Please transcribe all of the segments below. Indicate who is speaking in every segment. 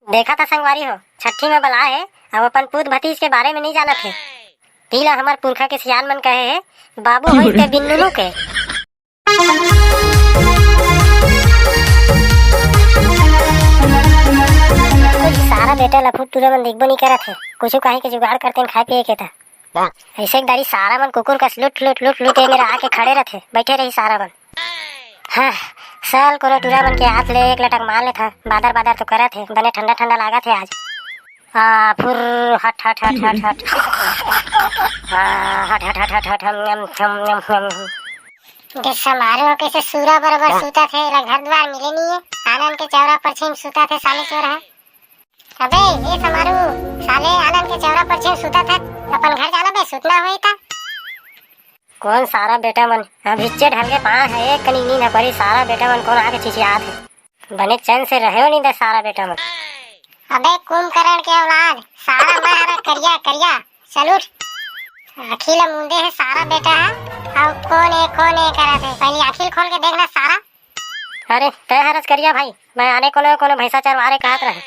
Speaker 1: देखा था संगवारी हो, छठी में बला है। अब अपन पूत भतीज के बारे में नहीं जाना थे। पीला हमार पुरखा के सियान मन कहे है, बाबू होई ते बिन्नुनु के। कुछ सारा बेटा लफुट टूरा मन देखबो नहीं करत है। कुछ कहीं के जुगाड़ करते खाए पिए के था। ऐसे एक दारी सारा मन कुकुर का लुट लुट लुट लुट मेरा आके खड़े रहते, बैठे रही सारा मन। हाँ, साल को टूरा मन के हाथ ले एक लटक मार ले था। बादर बादर तो करत है, बने ठंडा ठंडा लागा थे आज। फुर हट हट हट हट हट हट हट हट हट हट हम जैसा मारो कैसे सूरा बराबर सूता थे। घर द्वार मिले नहीं है। आनंद के चौरा पर छीन सूता थे साले चोर है। अबे ये समारू साले आनंद के चौरा पर छीन सूता था। अपन घर जाना बे सुतना हुई था। कौन सारा बेटा मन अभिच्चे ढल के पाँच है, एक कनी नींद पड़ी। सारा बेटा मन कौन आके चिचियात है। बने चैन से रहे हो नहीं दे सारा बेटा मन। अबे कुंभकर्ण के औलाद सारा मैं करिया करिया चल उठ। अखिल मुंडे है सारा बेटा है। अब कौन है करा थे। पहले अखिल खोल के देखना सारा। अरे तय हरस करिया भाई, मैं आने कोनो भैंसा चरवारे कहत रहे।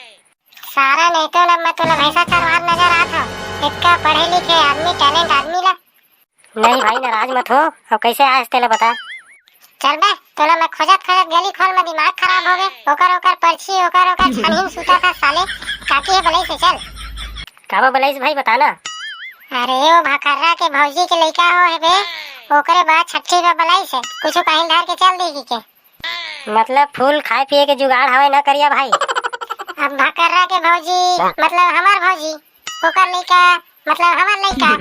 Speaker 1: सारा नहीं तो मैं तो भैंसा चरवार नजर आता। इतना पढ़े लिखे आदमी, टैलेंट आदमी ला। नहीं भाई नाराज मत हो। अब कैसे आए तेला बता। चल बे तोला मैं खोजत गली खोल में दिमाग खराब हो गए। ओकर पर्ची ओकर छानहीन सूता था साले। काकी है बलई से चल। काबा बलई से भाई बताना। अरे ओ भाकर्रा के भौजी के लइका हो है बे। ओकरे बाद छठी में बलई से कुछ कहीं धार के चल देगी के। मतलब फूल खाए पिए के जुगाड़ हवे ना करिया भाई। अब भाकर्रा के भौजी मतलब हमार भौजी, ओकर लइका मतलब हमार लइका।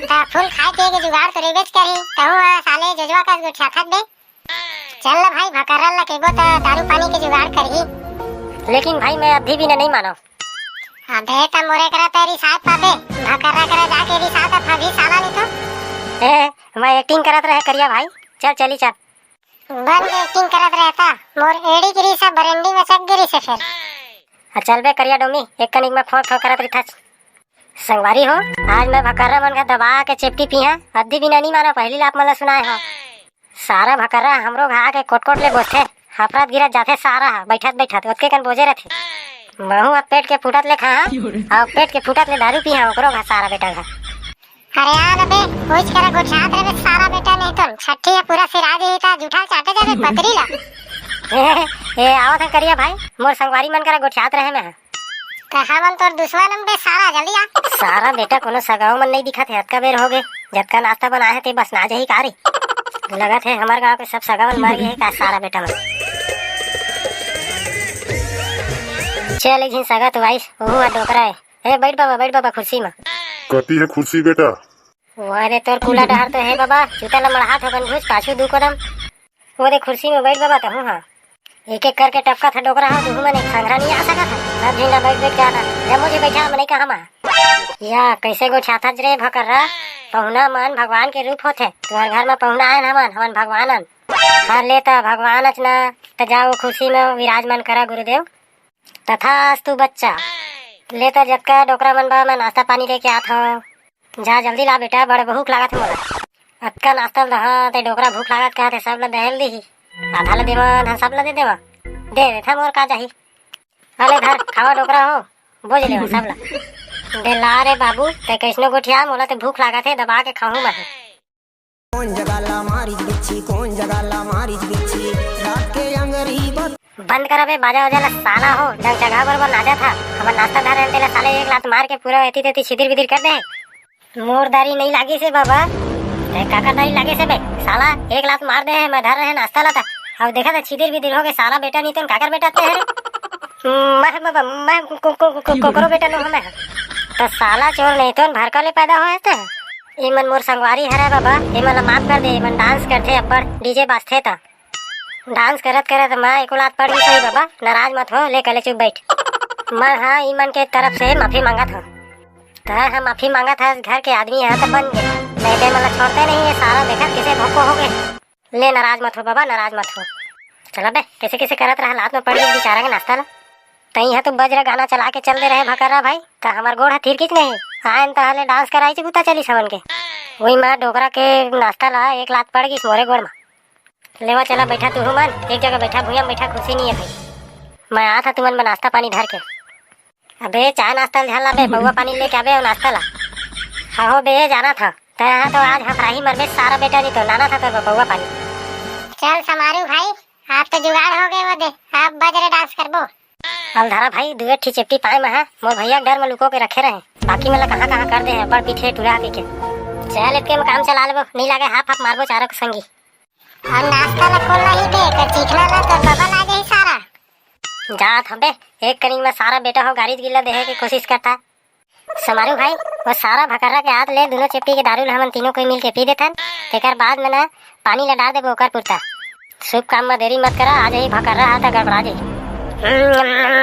Speaker 1: ता फूल खाए पिए के जुगाड़ तो रेबेच करी। तहु साले जजवा का गुठा खत दे। चल भाई भकर्रा ला केबो त दारू पानी के जुगाड़ करही। लेकिन भाई मैं अभी भी नहीं मानो। अबे त मोरे करा तेरी साथ पाबे। भकर्रा करा जाके री साथ अभी साला नहीं तो। मैं एक्टिंग करत रहे करिया भाई। चल चली चल। बन एक्टिंग करत रहता। मोर एड़ी गिरी से बरंडी में चक गिरी से फिर। चल बे करिया डोमी, एक कनिक में फोक करत रही था। संगवारी हो, आज मैं भकर्रा मन का दबा के चेपटी पिया। अद्धी भी नहीं मानो, पहली लाप मला सुनाए हो। सारा भकर्रा हमरो घा के कोट ले बोथे। हफरत गिरत जाथे सारा बैठत ओतके कन बोझे रहथे। महू अब पेट के फुटत ले खा और पेट के फुटत ले दारू पिया ओकरो घा सारा बेटा घा। अरे यार अबे कुछ करा गोछात रे सारा बेटा नहीं तो छठी है पूरा सिरा दे ता जुठा चाटे जाबे पतरी ला। ए आवत है करिया भाई, मोर संगवारी मन करा गोछात रहे मैं। कहा मन तोर दुश्मन बे सारा जल्दी आ। सारा बेटा कोनो सगाव मन नहीं दिखत है। अतका बेर हो गए जतका नाश्ता बनाए थे बस ना जही कारी। लगा थे हमारे गांव के सब सगावन मर गए का सारा बेटा मन। चल एक सगा तो आइस ओहु डोकरा है। ए बैठ बाबा कुर्सी में।
Speaker 2: कती है कुर्सी बेटा।
Speaker 1: अरे तोर कूला डहर तो है बाबा। जूता ला मड़हात होगन घुस पाछू दू कदम। वो दे कुर्सी में बैठ बाबा तहु। हाँ एक एक करके टपका था डोकरा। हाँ तू मन एक संघरा नहीं आ सका था। सब झींगा बैठ के आता जब मुझे बैठा मैंने कहा मा या कैसे गो छाता रे भकर्रा। पहुना मन भगवान के रूप होते। तुम्हारे घर में पहुना आए हमन भगवान हर लेता भगवान अचना तो जाओ कुर्सी में विराजमान करा गुरुदेव। तथास्तु बच्चा लेता जबका डोकरा मन बा मैं नाश्ता पानी लेके आता हूँ। जा जल्दी ला बेटा, बड़े भूख लागत है मोला। अतका नाश्ता दहा ते डोकरा भूख लागत कहते सब ला दहेल दी। आधा ला देवा धन सब ला दे देवा दे देथा मोर का चाही। अले धर खावा डोकरा हो बोझ लेवा सब ला दे ला रे बाबू। ते कैसनो गोठिया मोला ते भूख लागत है दबा के खाऊं मैं।
Speaker 3: कौन जगाला मारी बिच्छी कौन जगाला मारी बिच्छी रात के अंगरी
Speaker 1: बंद करा बे बाजा वजा ला साला हो। डंग जगह बराबर नाचा था हमार नाश्ता धर रहते ला साले एक लात मार के पूरा एती तेती छिदिर बिदिर कर दे। मोरदारी नहीं लागी से बाबा ते काकादारी लागे से बे साला एक लात मार दे है। मैं धर रहे नाश्ता ला था अब देखा था छिदिर बिदिर हो गए। साला बेटा नहीं तो काकर बेटा ते है मैं कोकरो बेटा नो मैं तो साला चोर नहीं तो भरका ले पैदा होए थे। इमन मोर संगवारी हरे बाबा। इमन ला माफ कर दे। इमन डांस करथे अब्बड़ डीजे बाजथे ता डांस करत मैं एको लात पड़ गई सही बाबा। नाराज मत हो, ले कले चुप बैठ। मैं हाँ ईमन के तरफ से माफी मांगा था। हम माफी मांगा था घर के आदमी यहाँ तो बन गए नहीं तो मतलब छोड़ते नहीं है। सारा देखा किसे भोको हो गए। ले नाराज मत हो बाबा नाराज मत हो। चला बे कैसे कैसे करत रहा लात में पड़ गई बेचारा के नाश्ता ला। तई है तो बजरा गाना चला के चल दे रहे भकर्रा भाई। तो हमार गोड़ थिर किच नहीं आयन तहले डांस कराई चे बुता चली सबन के। वही मैं डोकरा के नाश्ता ला एक लात पड़ गई मोरे गोड़ में। लेवा चला बैठा तू मन एक जगह बैठा भूया बैठा खुशी नहीं है भाई। मैं आया था तुमन में नाश्ता पानी धर के। अबे चाय नाश्ता झाला बे, बउआ पानी लेके आबे और नाश्ता ला। हाँ बे जाना था तेरा तो आज हफराही मरबे सारा बेटा, नहीं तो लाना था तो बउआ पानी। चल समारू भाई, आप तो जुगाड़ हो गए वो दे, आप बजरे डांस करबो। अब धरा भाई दुए ठी चिपटी पाए में है, मोर भैया डर में लुको के रखे रहे, बाकी मतलब कहाँ कर दे है पर पीछे टुरा के चल इतने में काम चला लेबो, नहीं लागे हाफ मारबो चारों के संगी। और नाश्ता ला खोलना ही दे कर चीखना ला तो बबल आ जाई सारा। जात हबे एक करी में सारा बेटा हो गाड़ी गिल्ला देहे की कोशिश करता। समारू भाई वो सारा भकरा के हाथ ले दोनों चिपटी के दारू हमन तीनों कोई मिल के पी देथन, तेकर बाद में ना पानी ला डाल देबो ओकर पुरता। शुभ काम में देरी मत करा, आज ही भकरा हाथ गड़बड़ा जाई।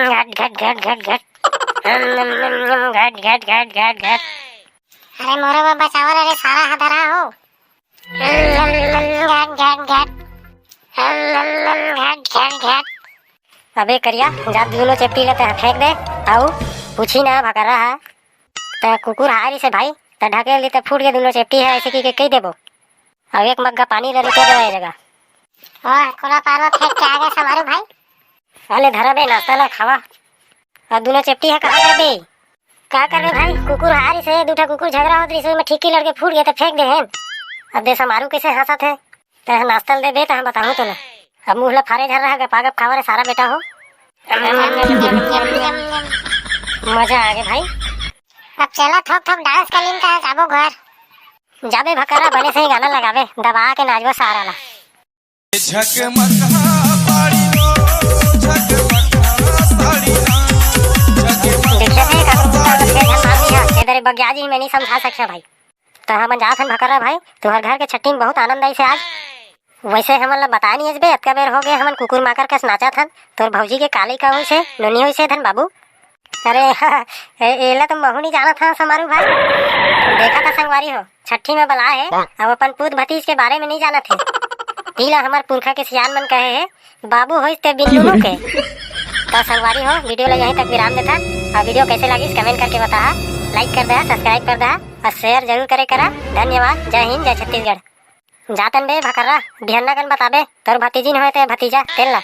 Speaker 1: घट घट घट घट घट घट घट घट घट घट। अरे मोरे बाबा चावल अरे सारा हदरा हो। घट घट घट घट घट घट। अबे करिया जा दोनों चेपटी लेते हैं फेंक दे, आओ पूछी ना भकरा है तो कुकुर हारी से भाई तो ढकेल दी तो फूट के दोनों चेपटी है ऐसे की कही देबो। अब एक मग्गा पानी ले लेके देवा जगह। ओह कोला पारवा फेंक के आ गए समारू भाई। अले धरा बे नाश्ता ला खावा, और दोनों चेपटी है कहाँ गए बे? क्या कर रहे भाई? कुकुर हारी से दूठा कुकुर झगड़ा होत रही में ठीकी लड़के फूट गए तो फेंक दे हैं। अब दे समारू कैसे हंसा थे तो नाश्ता दे बे तो हम बताऊँ तो ना। अब मुँह फारे झर रहा पागप खावा रे सारा बेटा हो। मजा आ गया भाई। अब चला थोक थोक डांस कर लीन का जाबो घर जाबे भकरा बने से ही गाना लगावे दबा के नाचबो सारा ला। बग्याजी में नहीं समझा सकता भाई, तो हम जात हन भकरा भाई तुम्हारे घर के छट्टी में बहुत आनंद आई से आज। वैसे हमन ला बताया नहीं बे अतका बेर हो गए हमन कुकुर माकर कस नाचा थन तोर भौजी के काली का हुई से नोनी हुई से धन बाबू। अरे एला तो महू नहीं जाना था समारू भाई, देखा था संगवारी हो छठी में बला है अब अपन पूत भतीज के बारे में नहीं जाना थे। तीला हमार पुरखा के सियान मन कहे है बाबू हो ते बिल्लू के। तो संगवारी हो वीडियो ला यहीं तक विराम देता, और वीडियो कैसे लगी कमेंट करके बता, लाइक कर दे, सब्सक्राइब कर दे और शेयर जरूर करे करा। धन्यवाद। जय हिंद जय छत्तीसगढ़। जातन बे भकरा बिहन्ना कन बताबे तोर भतीजी न होए ते भतीजा तेल ला।